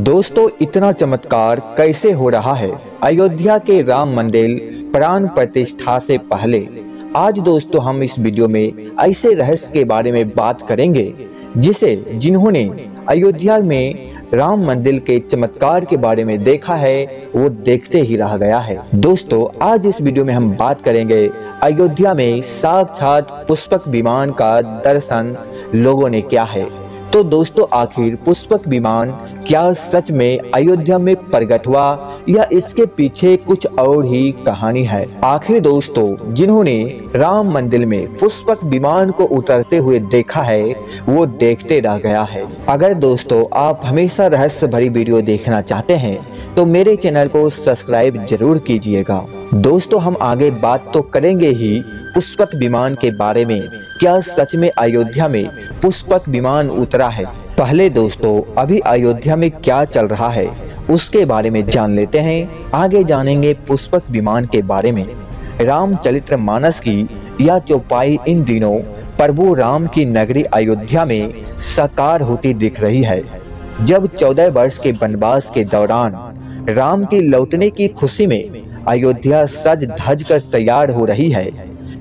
दोस्तों, इतना चमत्कार कैसे हो रहा है अयोध्या के राम मंदिर प्राण प्रतिष्ठा से पहले। आज दोस्तों हम इस वीडियो में ऐसे रहस्य के बारे में बात करेंगे जिन्होंने अयोध्या में राम मंदिर के चमत्कार के बारे में देखा है वो देखते ही रह गया है। दोस्तों आज इस वीडियो में हम बात करेंगे अयोध्या में साक्षात पुष्पक विमान का दर्शन लोगों ने किया है। तो दोस्तों आखिर पुष्पक विमान क्या सच में अयोध्या में प्रकट हुआ या इसके पीछे कुछ और ही कहानी है? आखिर दोस्तों जिन्होंने राम मंदिर में पुष्पक विमान को उतरते हुए देखा है वो देखते रह गया है। अगर दोस्तों आप हमेशा रहस्य भरी वीडियो देखना चाहते हैं तो मेरे चैनल को सब्सक्राइब जरूर कीजिएगा। दोस्तों हम आगे बात तो करेंगे ही पुष्पक विमान के बारे में, क्या सच में अयोध्या में पुष्पक विमान उतरा है। पहले दोस्तों अभी अयोध्या में क्या चल रहा है उसके बारे में जान लेते हैं। आगे जानेंगे पुष्पक विमान के बारे में। रामचरितमानस की यह चौपाई इन दिनों प्रभु राम की नगरी अयोध्या में साकार होती दिख रही है। जब 14 वर्ष के वनवास के दौरान राम के लौटने की खुशी में अयोध्या सज धज कर तैयार हो रही है।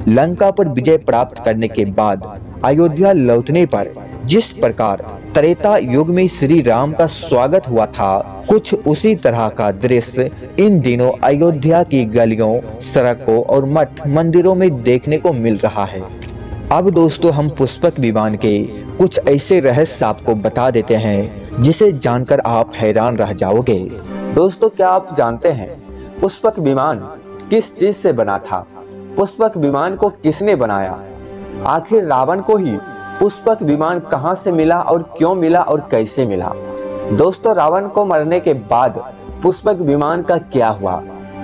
लंका पर विजय प्राप्त करने के बाद अयोध्या लौटने पर जिस प्रकार त्रेता युग में श्री राम का स्वागत हुआ था, कुछ उसी तरह का दृश्य इन दिनों अयोध्या की गलियों, सड़कों और मठ मंदिरों में देखने को मिल रहा है। अब दोस्तों हम पुष्पक विमान के कुछ ऐसे रहस्य आपको बता देते हैं जिसे जानकर आप हैरान रह जाओगे। दोस्तों क्या आप जानते हैं पुष्पक विमान किस चीज से बना था? पुष्पक विमान को किसने बनाया? आखिर रावण को ही पुष्पक विमान कहां से मिला और क्यों मिला और कैसे मिला? दोस्तों रावण को मरने के बाद पुष्पक विमान का क्या हुआ?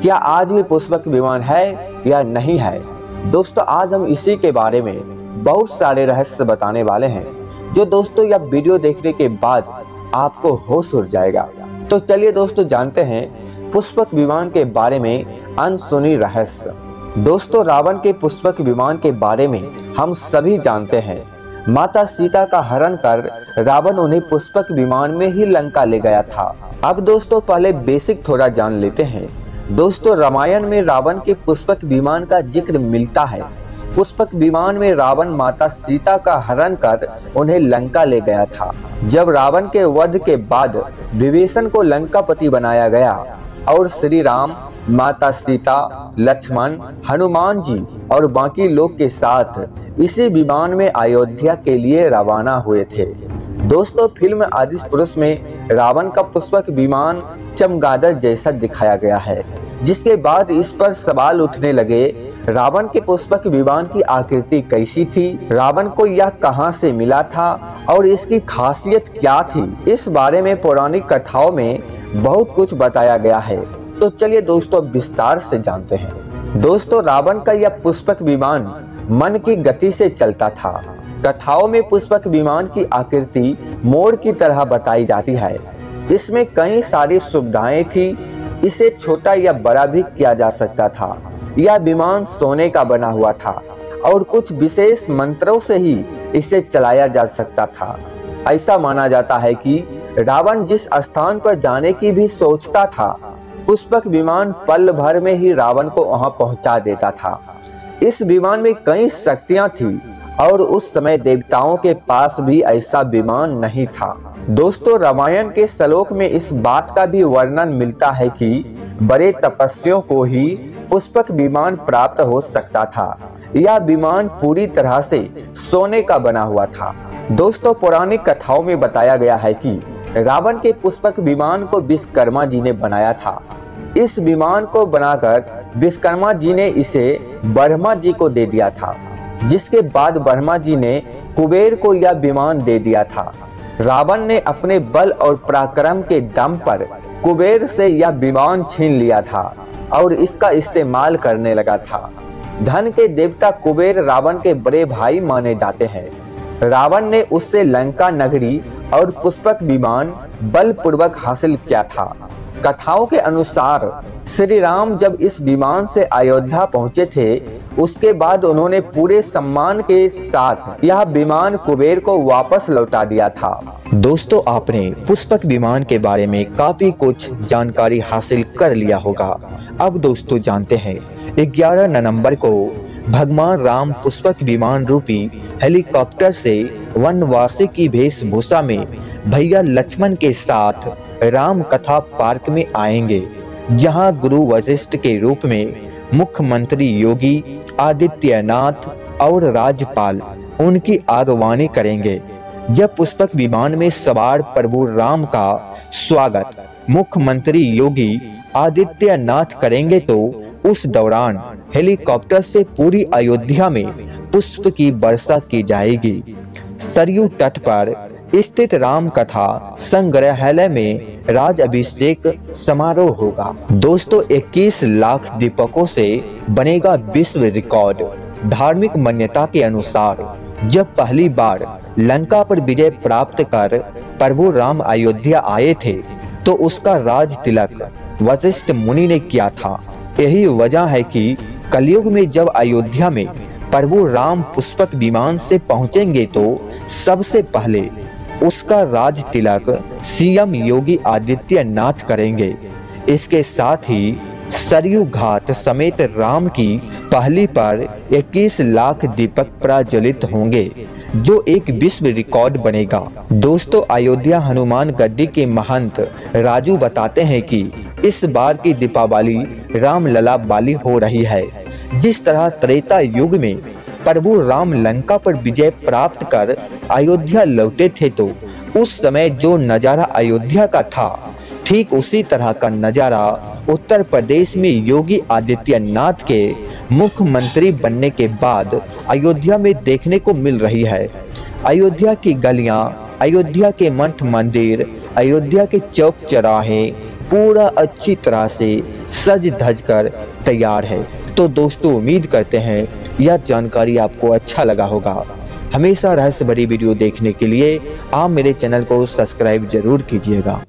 क्या आज भी पुष्पक विमान है या नहीं है? दोस्तों आज हम इसी के बारे में बहुत सारे रहस्य बताने वाले हैं जो दोस्तों यह वीडियो देखने के बाद आपको होश उड़ जाएगा। तो चलिए दोस्तों जानते हैं पुष्पक विमान के बारे में अनसुनी रहस्य। दोस्तों रावण के पुष्पक विमान के बारे में हम सभी जानते हैं। माता सीता का हरण कर रावण उन्हें पुष्पक विमान में ही लंका ले गया था। अब दोस्तों पहले बेसिक थोड़ा जान लेते हैं। दोस्तों रामायण में रावण के पुष्पक विमान का जिक्र मिलता है। पुष्पक विमान में रावण माता सीता का हरण कर उन्हें लंका ले गया था। जब रावण के वध के बाद विभीषण को लंकापति बनाया गया और श्री राम, माता सीता, लक्ष्मण, हनुमान जी और बाकी लोग के साथ इसी विमान में अयोध्या के लिए रवाना हुए थे। दोस्तों फिल्म आदिपुरुष में रावण का पुष्पक विमान चमगादड़ जैसा दिखाया गया है, जिसके बाद इस पर सवाल उठने लगे रावण के पुष्पक विमान की आकृति कैसी थी, रावण को यह कहां से मिला था और इसकी खासियत क्या थी। इस बारे में पौराणिक कथाओं में बहुत कुछ बताया गया है। तो चलिए दोस्तों विस्तार से जानते हैं। दोस्तों रावण का यह पुष्पक विमान मन की गति से चलता था। कथाओं में पुष्पक विमान की आकृति मोर की तरह बताई जाती है। इसमें कई सारी सुविधाएं थी। इसे छोटा या बड़ा भी किया जा सकता था। यह विमान सोने का बना हुआ था और कुछ विशेष मंत्रों से ही इसे चलाया जा सकता था। ऐसा माना जाता है कि रावण जिस स्थान पर जाने की भी सोचता था, पुष्पक विमान पल भर में ही रावण को वहां पहुंचा देता था। इस विमान में कई शक्तियां थी और उस समय देवताओं के पास भी ऐसा विमान नहीं था। दोस्तों रामायण के श्लोक में इस बात का भी वर्णन मिलता है कि बड़े तपस्वियों को ही पुष्पक विमान प्राप्त हो सकता था। यह विमान पूरी तरह से सोने का बना हुआ था। दोस्तों पौराणिक कथाओं में बताया गया है कि रावण के पुष्पक विमान को विश्वकर्मा जी ने बनाया था। इस विमान को बनाकर विश्वकर्मा जी ने इसे ब्रह्मा जी को दे दिया था, जिसके बाद ब्रह्मा जी ने कुबेर को यह विमान दे दिया था। रावण ने अपने बल और पराक्रम के दम पर कुबेर से यह विमान छीन लिया था और इसका इस्तेमाल करने लगा था। धन के देवता कुबेर रावण के बड़े भाई माने जाते हैं। रावण ने उससे लंका नगरी और पुष्पक विमान बलपूर्वक हासिल किया था। कथाओं के अनुसार श्री राम जब इस विमान से अयोध्या पहुंचे थे, उसके बाद उन्होंने पूरे सम्मान के साथ यह विमान कुबेर को वापस लौटा दिया था। दोस्तों, आपने पुष्पक विमान के बारे में काफी कुछ जानकारी हासिल कर लिया होगा। अब दोस्तों जानते हैं 11 नवंबर को भगवान राम पुष्पक विमान रूपी हेलीकॉप्टर से वनवासी की वेशभूषा में भैया लक्ष्मण के साथ राम कथा पार्क में आएंगे, जहां गुरु वशिष्ठ के रूप में मुख्यमंत्री योगी आदित्यनाथ और राज्यपाल उनकी अगवानी करेंगे। जब पुष्पक विमान में सवार प्रभु राम का स्वागत मुख्यमंत्री योगी आदित्यनाथ करेंगे, तो उस दौरान हेलीकॉप्टर से पूरी अयोध्या में पुष्प की वर्षा की जाएगी। सरयू तट पर स्थित राम कथा संग्रहालय में राज अभिषेक समारोह होगा। दोस्तों, 21 लाख दीपकों से बनेगा विश्व रिकॉर्ड। धार्मिक मान्यता के अनुसार जब पहली बार लंका पर विजय प्राप्त कर प्रभु राम अयोध्या आए थे, तो उसका राज तिलक वशिष्ठ मुनि ने किया था। यही वजह है कि कलयुग में जब अयोध्या में प्रभु राम पुष्पक विमान से पहुंचेंगे, तो सबसे पहले उसका राज तिलक सीएम योगी आदित्यनाथ करेंगे। इसके साथ ही सरयू घाट समेत राम की पहली पर 21 लाख दीपक प्रज्वलित होंगे, जो एक विश्व रिकॉर्ड बनेगा। दोस्तों, अयोध्या हनुमान गद्दी के महंत राजू बताते हैं कि इस बार की दीपावली रामलला वाली हो रही है। जिस तरह त्रेता युग में प्रभु राम लंका पर विजय प्राप्त कर अयोध्या लौटे थे, तो उस समय जो नजारा अयोध्या का था, ठीक उसी तरह का नजारा उत्तर प्रदेश में योगी आदित्यनाथ के मुख्यमंत्री बनने के बाद अयोध्या में देखने को मिल रही है। अयोध्या की गलियां, अयोध्या के मठ मंदिर, अयोध्या के चौक चौराहे पूरा अच्छी तरह से सज धज कर तैयार है। तो दोस्तों, उम्मीद करते हैं यह जानकारी आपको अच्छा लगा होगा। हमेशा रहस्य भरी वीडियो देखने के लिए आप मेरे चैनल को सब्सक्राइब जरूर कीजिएगा।